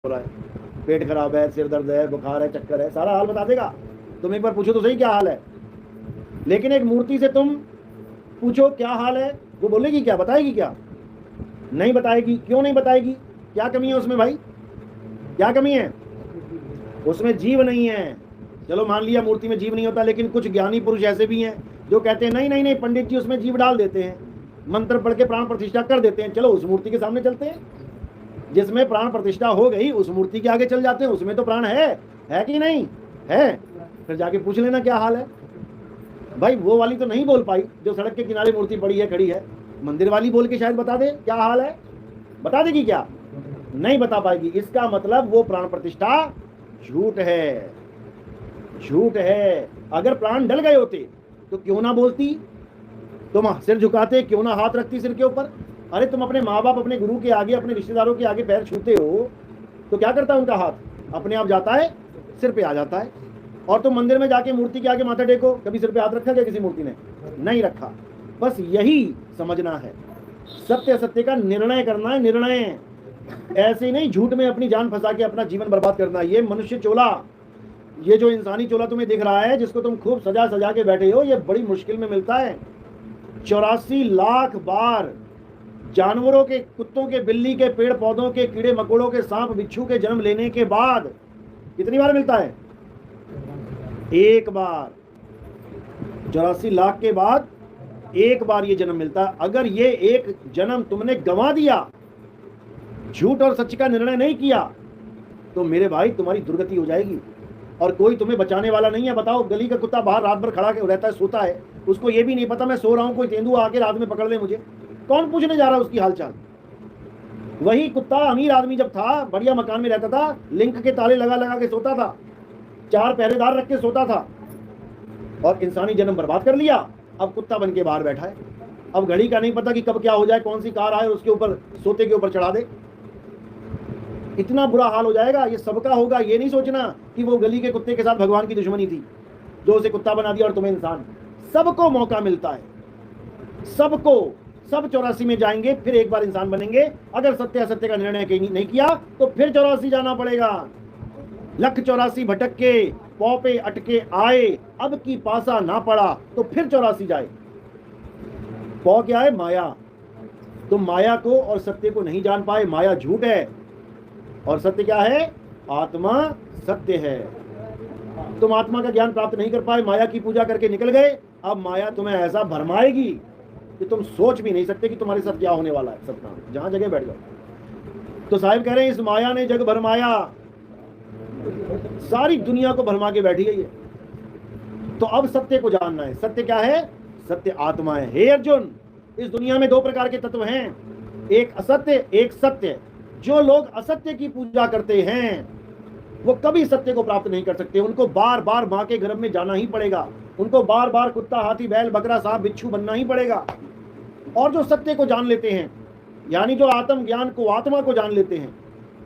रहा है, पेट खराब है, सिर दर्द है, बुखार है, चक्कर है, सारा हाल बता देगा। तुम एक बार पूछो तो सही क्या हाल है। लेकिन एक मूर्ति से तुम पूछो क्या हाल है, वो बोलेगी क्या, बताएगी क्या? नहीं बताएगी। क्यों नहीं बताएगी? क्या कमी है उसमें भाई? क्या कमी है उसमें? जीव नहीं है। चलो मान लिया मूर्ति में जीव नहीं होता, लेकिन कुछ ज्ञानी पुरुष ऐसे भी हैं जो कहते हैं नहीं नहीं नहीं, पंडित जी उसमें जीव डाल देते हैं, मंत्र पढ़ के प्राण प्रतिष्ठा कर देते हैं। चलो उस मूर्ति के सामने चलते हैं, जिसमें प्राण प्रतिष्ठा हो गई उस मूर्ति के आगे चल जाते हैं, उसमें तो प्राण है कि नहीं है? फिर जाके पूछ लेना क्या हाल है। भाई वो वाली तो नहीं बोल पाई जो सड़क के किनारे मूर्ति पड़ी है, खड़ी है। मंदिर वाली बोल के शायद बता दे क्या हाल है। बता देगी क्या? नहीं बता पाएगी। इसका मतलब वो प्राण प्रतिष्ठा झूठ है, झूठ है। अगर प्राण डल गए होते तो क्यों ना बोलती, तुम सिर झुकाते, क्यों ना हाथ रखती सिर के ऊपर। अरे तुम अपने माँ बाप, अपने गुरु के आगे, अपने रिश्तेदारों के आगे पैर छूते हो तो क्या करता है उनका हाथ? अपने आप जाता है, सिर पे आ जाता है। और तुम मंदिर में जाके मूर्ति के आगे माथा टेको, कभी सिर पे हाथ रखा क्या किसी मूर्ति ने? नहीं रखा। बस यही समझना है, सत्य असत्य का निर्णय करना है, निर्णय। ऐसे ही नहीं झूठ में अपनी जान फंसा के अपना जीवन बर्बाद करना। ये मनुष्य चोला, ये जो इंसानी चोला तुम्हें दिख रहा है, जिसको तुम खूब सजा सजा के बैठे हो, ये बड़ी मुश्किल में मिलता है। 84 लाख बार जानवरों के, कुत्तों के, बिल्ली के, पेड़ पौधों के, कीड़े मकोड़ों के, सांप बिच्छू के जन्म लेने के बाद कितनी बार मिलता है? एक बार। 84 लाख के बाद एक बार ये जन्म मिलता है। अगर ये एक जन्म तुमने गंवा दिया, झूठ और सच का निर्णय नहीं किया, तो मेरे भाई तुम्हारी दुर्गति हो जाएगी और कोई तुम्हें बचाने वाला नहीं है। बताओ, गली का कुत्ता बाहर रात भर खड़ा रहता है, सोता है, उसको ये भी नहीं पता मैं सो रहा हूं, कोई तेंदुआ आके रात में पकड़ ले मुझे, कौन पूछने जा रहा है उसकी हालचाल? वही कुत्ता अमीर आदमी जब था, बढ़िया मकान में रहता था, लिंक के ताले लगा लगा के सोता था, 4 पहरेदार रख के सोता था, और इंसानी जन्म बर्बाद कर लिया। अब कुत्ता बन के बाहर बैठा है। अब घड़ी का नहीं पता कि कब क्या हो जाए, कौन सी कार आए उसके ऊपर, सोते के ऊपर चढ़ा दे। इतना बुरा हाल हो जाएगा। ये सबका होगा। ये नहीं सोचना कि वो गली के कुत्ते के साथ भगवान की दुश्मनी थी जो उसे कुत्ता बना दिया और तुम्हें इंसान। सबको मौका मिलता है, सबको। सब 84 में जाएंगे, फिर एक बार इंसान बनेंगे। अगर सत्य असत्य का निर्णय नहीं किया तो फिर 84 जाना पड़ेगा। 1,84 भटक के पौ पे अटके आए, अब की पासा ना पड़ा तो फिर 84 जाए। पौ क्या है? माया। तुम माया को और सत्य को नहीं जान पाए। माया झूठ है और सत्य क्या है? आत्मा सत्य है। तुम आत्मा का ज्ञान प्राप्त नहीं कर पाए, माया की पूजा करके निकल गए। अब माया तुम्हें ऐसा भरमाएगी कि तुम सोच भी नहीं सकते कि तुम्हारे साथ क्या होने वाला है। सपना जहां जगह बैठ जाओ। तो साहिब कह रहे हैं इस माया ने जग भरमाया, सारी दुनिया को भरमा के बैठी गई है। तो अब सत्य को जानना है। सत्य क्या है? सत्य आत्मा है। हे अर्जुन, इस दुनिया में 2 प्रकार के तत्व हैं, एक असत्य, एक सत्य। जो लोग असत्य की पूजा करते हैं वो कभी सत्य को प्राप्त नहीं कर सकते। उनको बार बार मां के गर्भ में जाना ही पड़ेगा, उनको बार बार कुत्ता, हाथी, बैल, बकरा, सांप, बिच्छू बनना ही पड़ेगा। और जो सत्य को जान लेते हैं, यानी जो आत्म ज्ञान को, आत्मा को जान लेते हैं,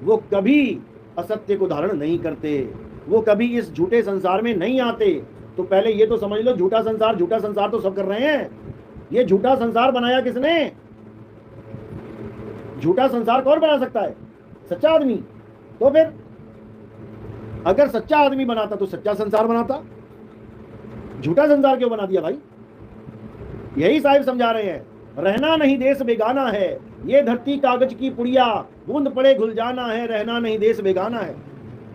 वो कभी असत्य को धारण नहीं करते, वो कभी इस झूठे संसार में नहीं आते। तो पहले ये तो समझ लो, झूठा संसार तो सब कर रहे हैं। ये झूठा संसार बनाया किसने? झूठा संसार कौन बना सकता है? सच्चा आदमी। तो फिर अगर सच्चा आदमी बनाता तो सच्चा संसार बनाता, झूठा संसार क्यों बना दिया भाई? यही साहिब समझा रहे हैं। रहना नहीं देश बेगाना है, ये धरती कागज की पुड़िया, बूंद पड़े घुल जाना है, रहना नहीं देश बेगाना है।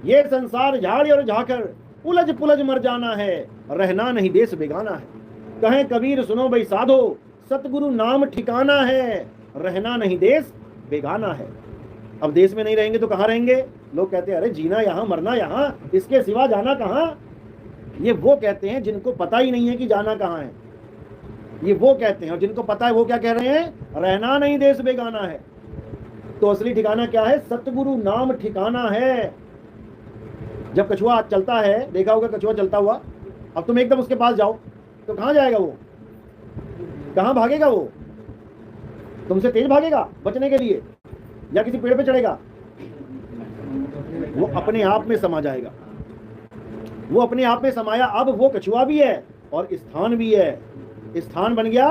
ये संसार झाड़ और झाकर उलझ पुलझ मर जाना है, रहना नहीं देश बेगाना है। कहें कबीर सुनो भाई साधो, सतगुरु नाम ठिकाना है, रहना नहीं देश बेगाना है। अब देश में नहीं रहेंगे तो कहाँ रहेंगे? लोग कहते हैं अरे जीना यहाँ, मरना यहाँ, इसके सिवा जाना कहाँ? ये वो कहते हैं जिनको पता ही नहीं है कि जाना कहाँ है। ये वो कहते हैं, और जिनको पता है वो क्या कह रहे हैं? रहना नहीं देश बेगाना है। तो असली ठिकाना क्या है? सतगुरु नाम ठिकाना है। जब कछुआ चलता है, देखा होगा कछुआ चलता हुआ, अब तुम एकदम उसके पास जाओ तो कहाँ जाएगा वो? कहाँ भागेगा वो? तुमसे तेज भागेगा बचने के लिए, या किसी पेड़ पे चढ़ेगा? वो अपने आप में समा जाएगा। वो अपने आप में समाया। अब वो कछुआ भी है और स्थान भी है। स्थान बन गया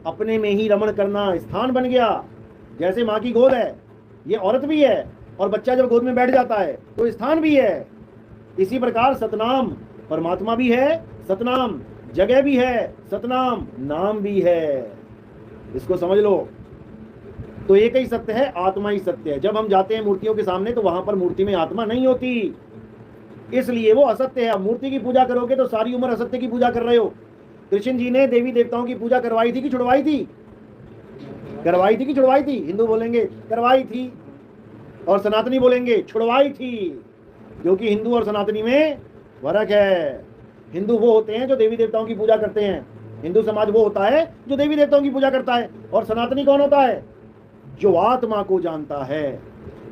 अपने में ही रमण करना, स्थान बन गया। जैसे माँ की गोद है, ये औरत भी है और बच्चा जब गोद में बैठ जाता है तो स्थान भी है। इसी प्रकार सतनाम परमात्मा भी है, सतनाम जगह भी है, सतनाम नाम भी है। इसको समझ लो। तो एक ही सत्य है, आत्मा ही सत्य है। जब हम जाते हैं मूर्तियों के सामने तो वहां पर मूर्ति में आत्मा नहीं होती, इसलिए वो असत्य है। मूर्ति की पूजा करोगे तो सारी उम्र असत्य की पूजा कर रहे हो। कृष्ण जी ने देवी देवताओं की पूजा करवाई थी कि छुड़वाई थी? करवाई थी कि छुड़वाई थी? हिंदू बोलेंगे करवाई थी और सनातनी बोलेंगे छुड़वाई थी, क्योंकि हिंदू और सनातनी में फर्क है। हिंदू वो होते हैं जो देवी देवताओं की पूजा करते हैं, हिंदू समाज वो होता है जो देवी देवताओं की पूजा करता है। और सनातनी कौन होता है? जो आत्मा को जानता है।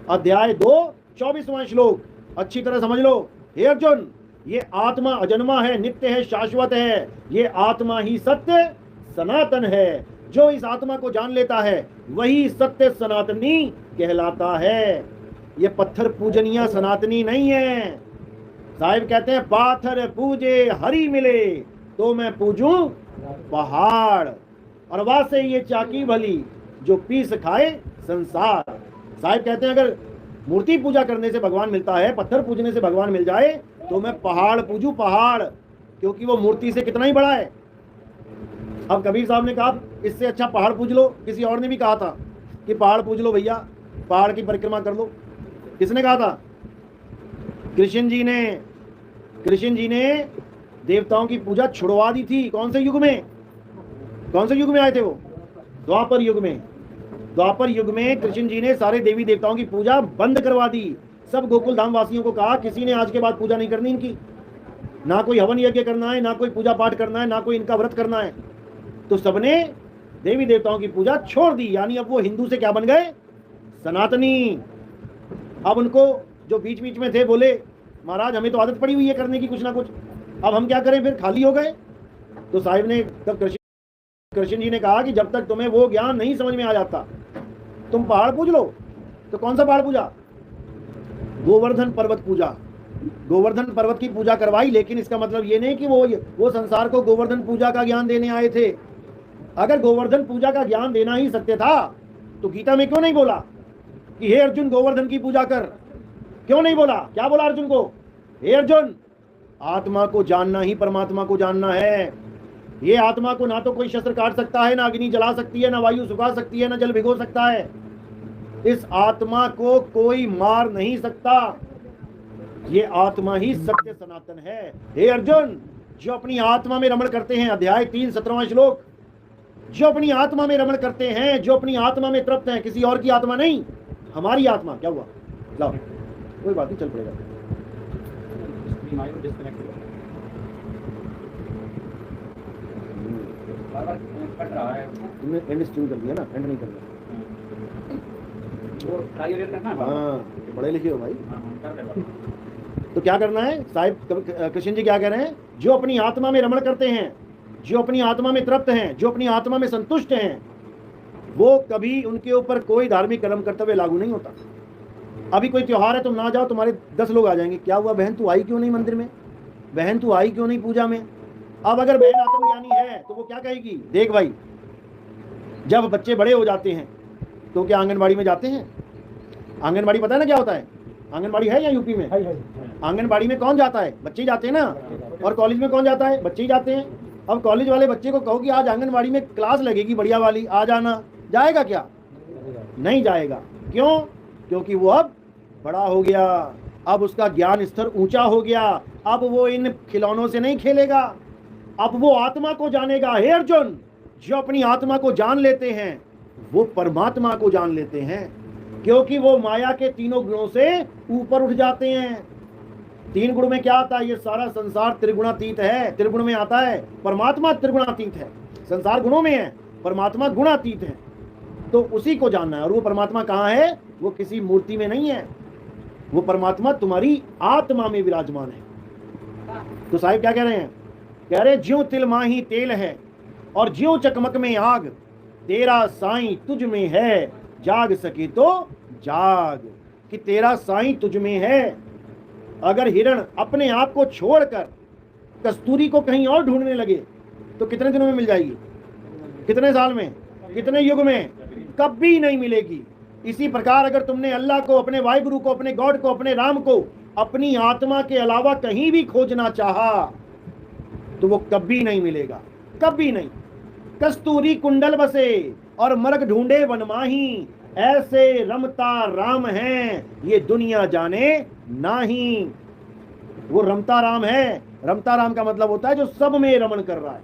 अध्याय 2 24वां श्लोक अच्छी तरह समझ लो। हे अर्जुन, ये आत्मा अजन्मा है, नित्य है, शाश्वत है। ये आत्मा ही सत्य सनातन है। जो इस आत्मा को जान लेता है वही सत्य सनातनी कहलाता है। ये पत्थर पूजनिया सनातनी नहीं है। साहिब कहते हैं पाथर पूजे हरि मिले तो मैं पूजूं पहाड़, और वासे ये चाकी भली जो पीस खाए संसार। साहिब कहते हैं अगर मूर्ति पूजा करने से भगवान मिलता है, पत्थर पूजने से भगवान मिल जाए तो मैं पहाड़ पूजूं पहाड़, क्योंकि वो मूर्ति से कितना ही बड़ा है। अब कबीर साहब ने कहा इससे अच्छा पहाड़ पूज लो। किसी और ने भी कहा था कि पहाड़ पूज लो भैया, पहाड़ की परिक्रमा कर लो। किसने कहा था? कृष्ण जी ने देवताओं की पूजा छुड़वा दी थी। कौन से युग में? कौन से युग में आए थे वो? द्वापर युग में। द्वापर युग में कृष्ण जी ने सारे देवी देवताओं की पूजा बंद करवा दी। सब गोकुल धाम वासियों को कहा किसी ने आज के बाद पूजा नहीं करनी इनकी, ना कोई हवन यज्ञ करना है, ना कोई पूजा पाठ करना है, ना कोई इनका व्रत करना है। तो सबने देवी देवताओं की पूजा छोड़ दी, यानी अब वो हिंदू से क्या बन गए? सनातनी। अब उनको जो बीच बीच में थे बोले महाराज हमें तो आदत पड़ी हुई है करने की कुछ ना कुछ, अब हम क्या करें? फिर खाली हो गए। तो साहिब ने तब कृष्ण जी ने कहा कि जब तक तुम्हें वो ज्ञान नहीं समझ में आ जाता तुम पहाड़ पूज लो। तो कौन सा पहाड़ पूजा? गोवर्धन पर्वत पूजा। गोवर्धन पर्वत की पूजा करवाई, लेकिन इसका मतलब ये नहीं कि वो संसार को गोवर्धन पूजा का ज्ञान देने आए थे। अगर गोवर्धन पूजा का ज्ञान देना ही सत्य था तो गीता में क्यों नहीं बोला कि हे अर्जुन गोवर्धन की पूजा कर? क्यों नहीं बोला? क्या बोला अर्जुन को? हे अर्जुन, आत्मा को जानना ही परमात्मा को जानना है। ये आत्मा को ना तो कोई शस्त्र काट सकता है, ना अग्नि जला सकती है, ना वायु सुखा सकती है, ना जल भिगो सकता है। इस आत्मा को कोई मार नहीं सकता। ये आत्मा ही सत्य सनातन है। हे अर्जुन, जो अपनी आत्मा में रमण करते हैं, अध्याय 3 17वां श्लोक, जो अपनी आत्मा में रमण करते हैं, जो अपनी आत्मा में तृप्त हैं, किसी और की आत्मा नहीं, हमारी आत्मा। क्या हुआ? लाओ, कोई बात नहीं, चल पड़ेगा। तुमने एंड स्ट्रीम कर दिया ना, एंड नहीं करना। हाँ, पढ़े लिखे हो भाई। तो क्या करना है साहिब? कृष्ण जी क्या कह रहे हैं? जो अपनी आत्मा में रमण करते हैं, जो अपनी आत्मा में तृप्त हैं, जो अपनी आत्मा में संतुष्ट हैं, वो कभी उनके ऊपर कोई धार्मिक कर्म कर्तव्य लागू नहीं होता। अभी कोई त्योहार है, तुम ना जाओ, तुम्हारे 10 लोग आ जाएंगे। क्या हुआ बहन, तू आई क्यों नहीं मंदिर में? बहन तू आई क्यों नहीं पूजा में? अब अगर बहन आत्मज्ञानी है तो वो क्या कहेगी? देख भाई, जब बच्चे बड़े हो जाते हैं तो क्या आंगनबाड़ी में जाते हैं? आंगनबाड़ी पता है ना क्या होता है? आंगनबाड़ी है या यूपी में? आंगनबाड़ी में कौन जाता है? बच्चे ही जाते हैं ना। और कॉलेज में कौन जाता है? बच्चे ही जाते हैं। अब कॉलेज वाले बच्चे को कहो कि आज आंगनबाड़ी में क्लास लगेगी बढ़िया वाली, आ जाना, जाएगा क्या? नहीं जाएगा। क्यों? क्योंकि वो अब बड़ा हो गया, अब उसका ज्ञान स्तर ऊंचा हो गया। अब वो इन खिलौनों से नहीं खेलेगा, अब वो आत्मा को जानेगा। हे अर्जुन, जो अपनी आत्मा को जान लेते हैं वो परमात्मा को जान लेते हैं, क्योंकि वो माया के तीनों गुणों से ऊपर उठ जाते हैं। 3 गुण में क्या आता है? ये सारा संसार त्रिगुणातीत है। त्रिगुण में आता है, परमात्मा त्रिगुणातीत है। संसार गुणों में है, परमात्मा गुणातीत है। तो उसी को जानना है। और वो परमात्मा कहाँ है? वो किसी मूर्ति में नहीं है, वो परमात्मा तुम्हारी आत्मा में विराजमान है। तो साहिब क्या कह रहे हैं? कह रहे ज्यों तिल माही तेल है और ज्यों चकमक में आग, तेरा साईं तुझ में है, जाग सके तो जाग। कि तेरा साईं तुझ में है। अगर हिरण अपने आप को छोड़कर कस्तूरी को कहीं और ढूंढने लगे तो कितने दिनों में मिल जाएगी? कितने साल में? कितने युग में? कभी नहीं मिलेगी। इसी प्रकार अगर तुमने अल्लाह को, अपने वाहिगुरु को, अपने गॉड को, अपने राम को अपनी आत्मा के अलावा कहीं भी खोजना चाहा तो वो कभी नहीं मिलेगा, कभी नहीं। कस्तूरी कुंडल बसे और मर्ग ढूंढे वनमाही, ऐसे रमता राम है ये दुनिया जाने नाही। वो रमता राम है। रमता राम का मतलब होता है जो सब में रमण कर रहा है,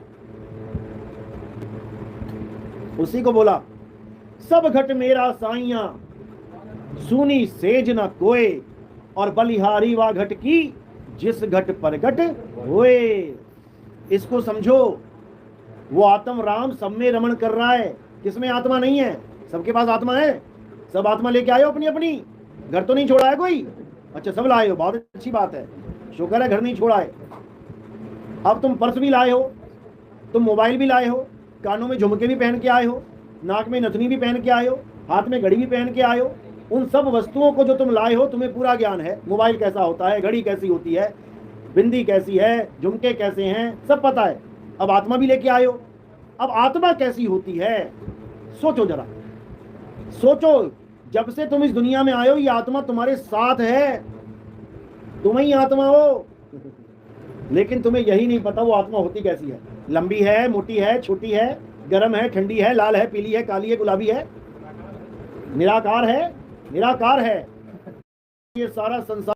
उसी को बोला सब घट मेरा साइया, सुनी सेज न कोय, और बलिहारी वा घट की जिस घट प्रगट होए। इसको समझो, वो आत्म राम सब में रमण कर रहा है। किसमें आत्मा नहीं है? सबके पास आत्मा है। सब आत्मा लेके आए हो अपनी अपनी, घर तो नहीं छोड़ा है कोई? अच्छा, सब लाए हो, बहुत अच्छी बात है, शुक्र है घर नहीं छोड़ा है। अब तुम पर्स भी लाए हो, तुम मोबाइल भी लाए हो, कानों में झुमके भी पहन के आए हो, नाक में नथनी भी पहन के आए हो, हाथ में घड़ी भी पहन के आए हो। उन सब वस्तुओं को जो तुम लाए हो तुम्हें पूरा ज्ञान है। मोबाइल कैसा होता है, घड़ी कैसी होती है, बिंदी कैसी है, झुमके कैसे हैं, सब पता है। अब आत्मा भी लेके आए हो। अब आत्मा कैसी होती है सोचो जरा, सोचो। जब से तुम इस दुनिया में आए हो ये आत्मा तुम्हारे साथ है, तुम ही आत्मा हो, लेकिन तुम्हें यही नहीं पता वो आत्मा होती कैसी है। लंबी है, मोटी है, छोटी है, गर्म है, ठंडी है, लाल है, पीली है, काली है, गुलाबी है, निराकार है, निराकार है। ये सारा संसार